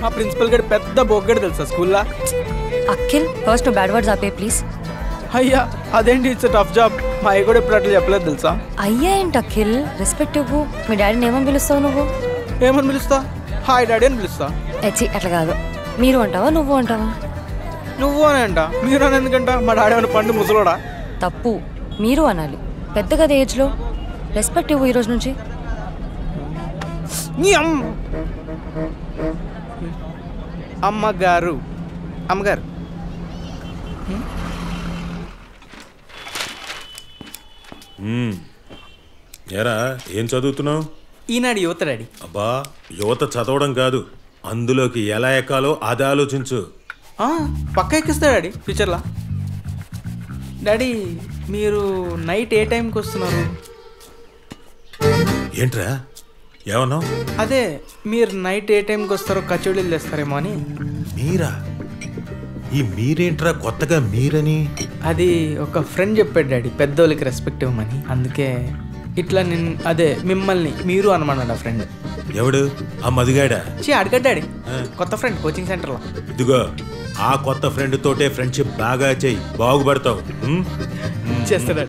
మా ప్రిన్సిపల్ గడి పెద్ద బొగ్గడు తెలుసా స్కూల్లో. అఖిల్ ఫస్ట్ బ్యాడ్ వర్డ్స్ ఆపే ప్లీజ్. అయ్యా అదేంటి, ఇట్స్ టఫ్ జాబ్. మా అయ్య కూడా ఇప్పుడు అట్లా చెప్పలేదు తెలుసా. అయ్యా ఏంటి అఖిల్, రెస్పెక్ట్ ఇవ్వు. మీ డాడీని ఏమని పిలుస్తావు నువ్వు? ఏమని పిలుస్తా? హాయ్ డాడీ అని పిలుస్తా. ఎచ్చి అట్లా కాదు, మీరు అంటావా నువ్వు అంటావా? నువ్వు అని అంట, మీరు అని ఎందుకంట? మా డాడీ అని పండు ముసలోడా? తప్పు, మీరు అనాలి. పెద్ద కదా ఏజ్లో, రెస్పెక్ట్ ఇవ్వు ఈరోజు నుంచి. అమ్మగారు అమ్మగారు ఎరా ఏం చదువుతున్నావు? ఈనాడు యువత డాడీ. అబ్బా యువత చదవడం కాదు, అందులోకి ఎలా ఎక్కాలో అది ఆలోచించు. పక్క ఎక్కిస్తా డాడీ ఫ్యూచర్లో. డాడీ మీరు నైట్ ఏ టైంకి వస్తున్నారు? ఏంట్రా ఏమన్నావు? అదే మీరు నైట్ ఏ టైంకి వస్తారో కచోడీలు తెస్తారేమో అని. మీరా? ఈ మీరేంట్రా కొత్తగా మీరని? అది ఒక ఫ్రెండ్ చెప్పాడు డాడీ, పెద్దోళ్ళకి రెస్పెక్ట్ ఇవ్వమని. అందుకే ఇట్లా నేను అదే మిమ్మల్ని మీరు అనమన్నాడు ఆ ఫ్రెండ్. ఎవడు? ఆ మదిగాడా? అడగడు డాడీ, కొత్త ఫ్రెండ్ కోచింగ్ సెంటర్లో. ఇదిగో ఆ కొత్త ఫ్రెండ్ తోటే ఫ్రెండ్షిప్ బాగా చెయ్యి, బాగుపడతావు. చేస్తాడు.